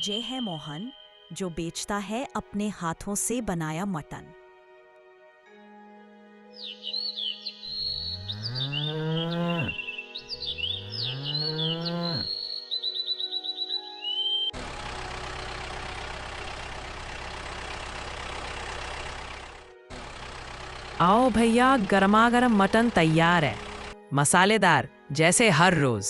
ये है मोहन, जो बेचता है अपने हाथों से बनाया मटन। आओ भैया, गरमा गरम मटन तैयार है, मसालेदार जैसे हर रोज।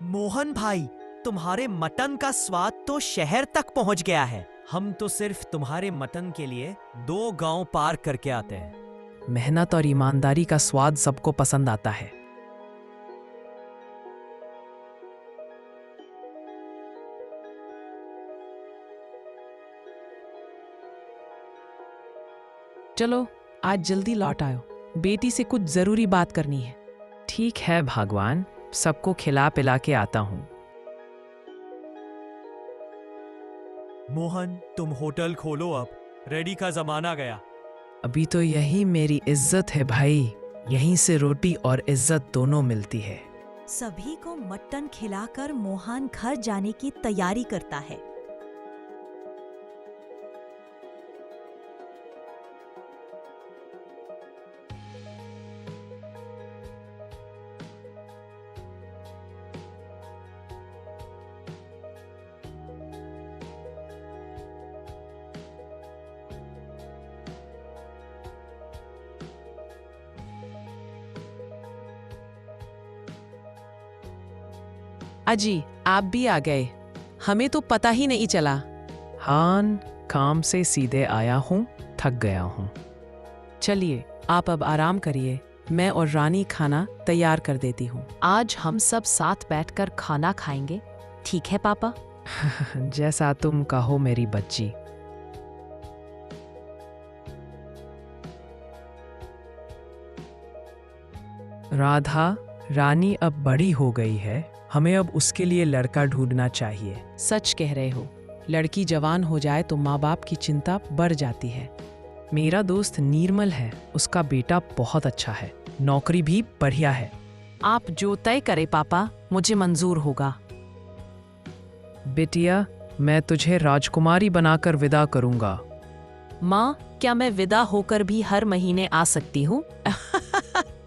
मोहन भाई, तुम्हारे मटन का स्वाद तो शहर तक पहुंच गया है। हम तो सिर्फ तुम्हारे मटन के लिए 2 गांव पार करके आते हैं। मेहनत और ईमानदारी का स्वाद सबको पसंद आता है। चलो आज जल्दी लौट आयो, बेटी से कुछ जरूरी बात करनी है। ठीक है भगवान, सबको खिला पिला के आता हूँ। मोहन, तुम होटल खोलो अब, रेडी का जमाना गया। अभी तो यही मेरी इज्जत है भाई, यहीं से रोटी और इज्जत दोनों मिलती है। सभी को मटन खिलाकर मोहन घर जाने की तैयारी करता है। अजी, आप भी आ गए, हमें तो पता ही नहीं चला। हान, काम से सीधे आया हूँ, थक गया हूँ। चलिए आप अब आराम करिए, मैं और रानी खाना तैयार कर देती हूँ। आज हम सब साथ बैठकर खाना खाएंगे, ठीक है पापा? जैसा तुम कहो मेरी बच्ची। राधा, रानी अब बड़ी हो गई है, हमें अब उसके लिए लड़का ढूंढना चाहिए। सच कह रहे हो, लड़की जवान हो जाए तो माँ बाप की चिंता बढ़ जाती है। मेरा दोस्त नीरमल है, उसका बेटा बहुत अच्छा है, नौकरी भी बढ़िया है। आप जो तय करे पापा, मुझे मंजूर होगा। बेटिया, मैं तुझे राजकुमारी बनाकर विदा करूंगा। माँ, क्या मैं विदा होकर भी हर महीने आ सकती हूँ?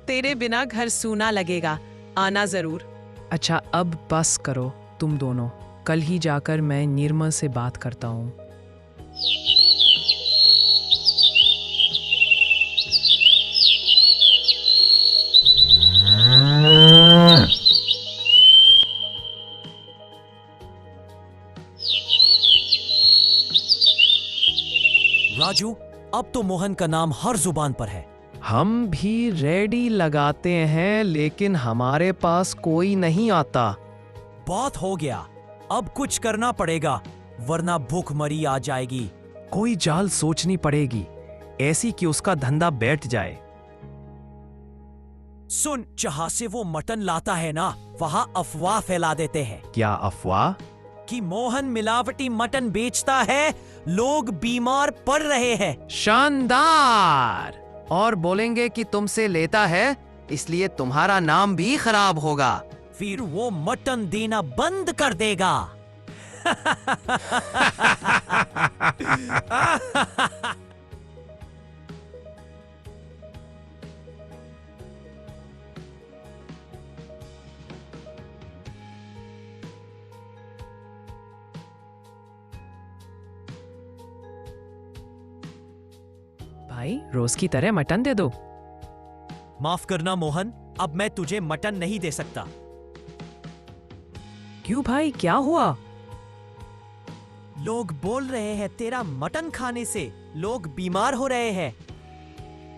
तेरे बिना घर सूना लगेगा, आना जरूर। अच्छा अब बस करो तुम दोनों, कल ही जाकर मैं निर्मल से बात करता हूँ। राजू, अब तो मोहन का नाम हर जुबान पर है। हम भी रेडी लगाते हैं, लेकिन हमारे पास कोई नहीं आता। बहुत हो गया, अब कुछ करना पड़ेगा, वरना भूखमरी आ जाएगी। कोई जाल सोचनी पड़ेगी, ऐसी कि उसका धंधा बैठ जाए। सुन, जहां से वो मटन लाता है ना, वहां अफवाह फैला देते हैं क्या अफवाह? कि मोहन मिलावटी मटन बेचता है, लोग बीमार पड़ रहे हैं। शानदार! और बोलेंगे कि तुमसे लेता है, इसलिए तुम्हारा नाम भी खराब होगा। फिर वो मटन देना बंद कर देगा। भाई, रोज की तरह मटन दे दो। माफ करना मोहन, अब मैं तुझे मटन नहीं दे सकता। क्यों भाई, क्या हुआ? लोग बोल रहे हैं तेरा मटन खाने से लोग बीमार हो रहे हैं।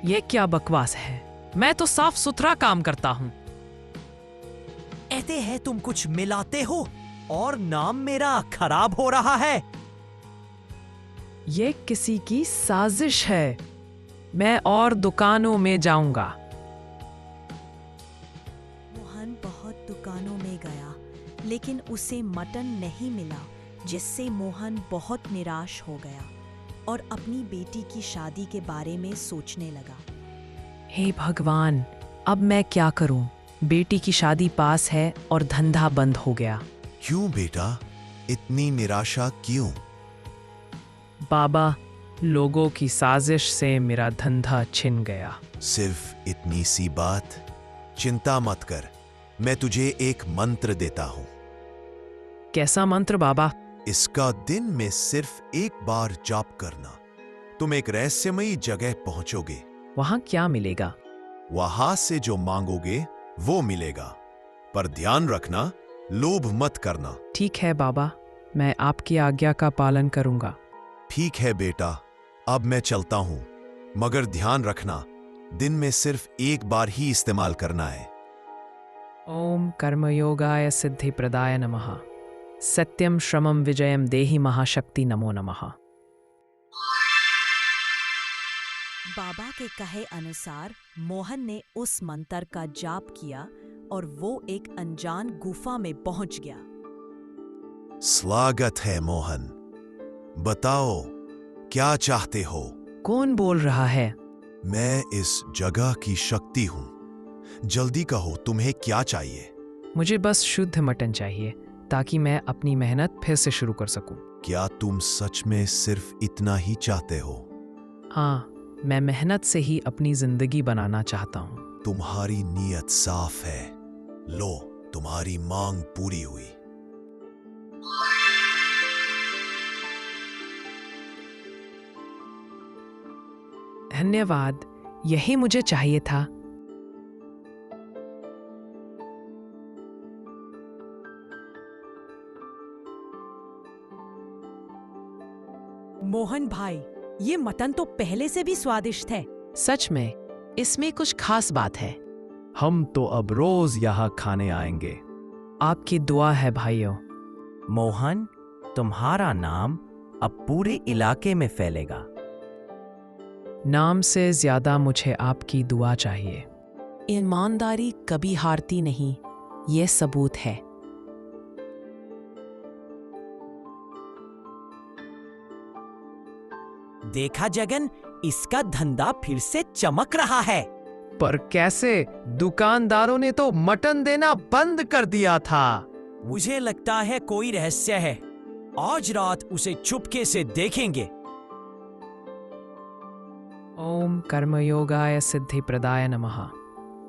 ये क्या बकवास है, मैं तो साफ सुथरा काम करता हूँ। कहते हैं तुम कुछ मिलाते हो और नाम मेरा खराब हो रहा है। ये किसी की साजिश है, मैं और दुकानों में जाऊंगा। मोहन बहुत दुकानों में गया, लेकिन उसे मटन नहीं मिला, जिससे मोहन बहुत निराश हो गया और अपनी बेटी की शादी के बारे में सोचने लगा। हे भगवान, अब मैं क्या करूं? बेटी की शादी पास है और धंधा बंद हो गया। क्यों बेटा, इतनी निराशा क्यों? बाबा, लोगों की साजिश से मेरा धंधा छिन गया। सिर्फ इतनी सी बात? चिंता मत कर, मैं तुझे एक मंत्र देता हूं। कैसा मंत्र बाबा? इसका दिन में सिर्फ एक बार जाप करना। तुम एक रहस्यमयी जगह पहुंचोगे। वहां क्या मिलेगा? वहां से जो मांगोगे वो मिलेगा, पर ध्यान रखना, लोभ मत करना। ठीक है बाबा, मैं आपकी आज्ञा का पालन करूंगा। ठीक है बेटा, अब मैं चलता हूं, मगर ध्यान रखना, दिन में सिर्फ एक बार ही इस्तेमाल करना है। ओम कर्मयोगाय सिद्धि प्रदाय नमः। सत्यम श्रमम विजयम देहि महाशक्ति नमो नमः। बाबा के कहे अनुसार मोहन ने उस मंत्र का जाप किया और वो एक अनजान गुफा में पहुंच गया। स्वागत है मोहन, बताओ क्या चाहते हो? कौन बोल रहा है? मैं इस जगह की शक्ति हूं। जल्दी कहो, तुम्हें क्या चाहिए? मुझे बस शुद्ध मटन चाहिए ताकि मैं अपनी मेहनत फिर से शुरू कर सकूं। क्या तुम सच में सिर्फ इतना ही चाहते हो? हाँ, मैं मेहनत से ही अपनी जिंदगी बनाना चाहता हूँ। तुम्हारी नीयत साफ है। लो, तुम्हारी मांग पूरी हुई। धन्यवाद, यही मुझे चाहिए था। मोहन भाई, ये मटन तो पहले से भी स्वादिष्ट है। सच में, इसमें कुछ खास बात है। हम तो अब रोज यहाँ खाने आएंगे। आपकी दुआ है भाइयों। मोहन, तुम्हारा नाम अब पूरे इलाके में फैलेगा। नाम से ज्यादा मुझे आपकी दुआ चाहिए। ईमानदारी कभी हारती नहीं, ये सबूत है। देखा जगन, इसका धंधा फिर से चमक रहा है। पर कैसे? दुकानदारों ने तो मटन देना बंद कर दिया था। मुझे लगता है कोई रहस्य है। आज रात उसे चुपके से देखेंगे। ओम कर्मयोगाय सिद्धि प्रदाय नमः।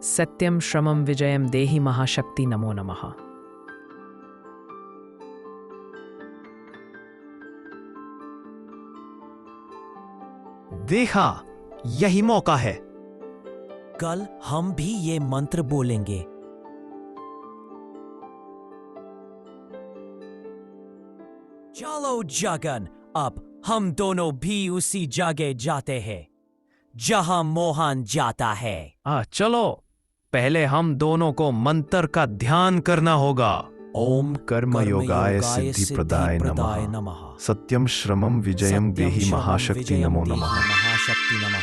सत्यम श्रमम विजयम देहि महाशक्ति नमो नमः। देखा, यही मौका है। कल हम भी ये मंत्र बोलेंगे। चलो जगन, अब हम दोनों भी उसी जगह जाते हैं जहां मोहन जाता है। चलो, पहले हम दोनों को मंत्र का ध्यान करना होगा। ओम कर्मयोगाय सिद्धि प्रदाय नमः। सत्यम श्रमम विजयम देहि महाशक्ति नमो नमः। महाशक्ति नमः।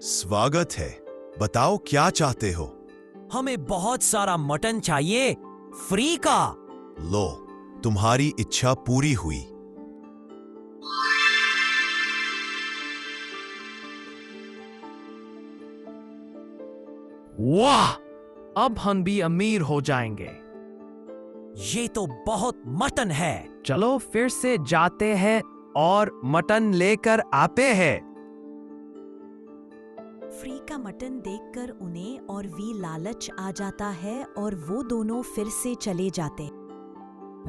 स्वागत है, बताओ क्या चाहते हो? हमें बहुत सारा मटन चाहिए, फ्री का। लो, तुम्हारी इच्छा पूरी हुई। वाह, अब हम भी अमीर हो जाएंगे। ये तो बहुत मटन है। चलो फिर से जाते हैं और मटन लेकर आते हैं। फ्री का मटन देखकर उन्हें और भी लालच आ जाता है और वो दोनों फिर से चले जाते।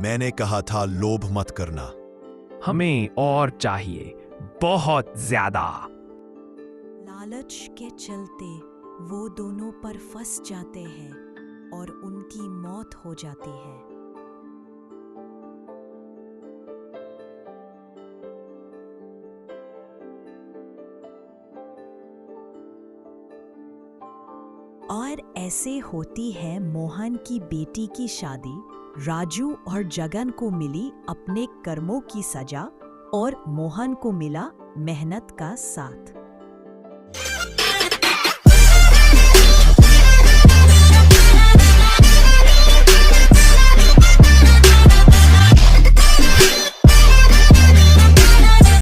मैंने कहा था लोभ मत करना। हमें और चाहिए, बहुत ज्यादा। लालच के चलते वो दोनों पर फंस जाते हैं और उनकी मौत हो जाती है। और ऐसे होती है मोहन की बेटी की शादी। राजू और जगन को मिली अपने कर्मों की सजा और मोहन को मिला मेहनत का साथ।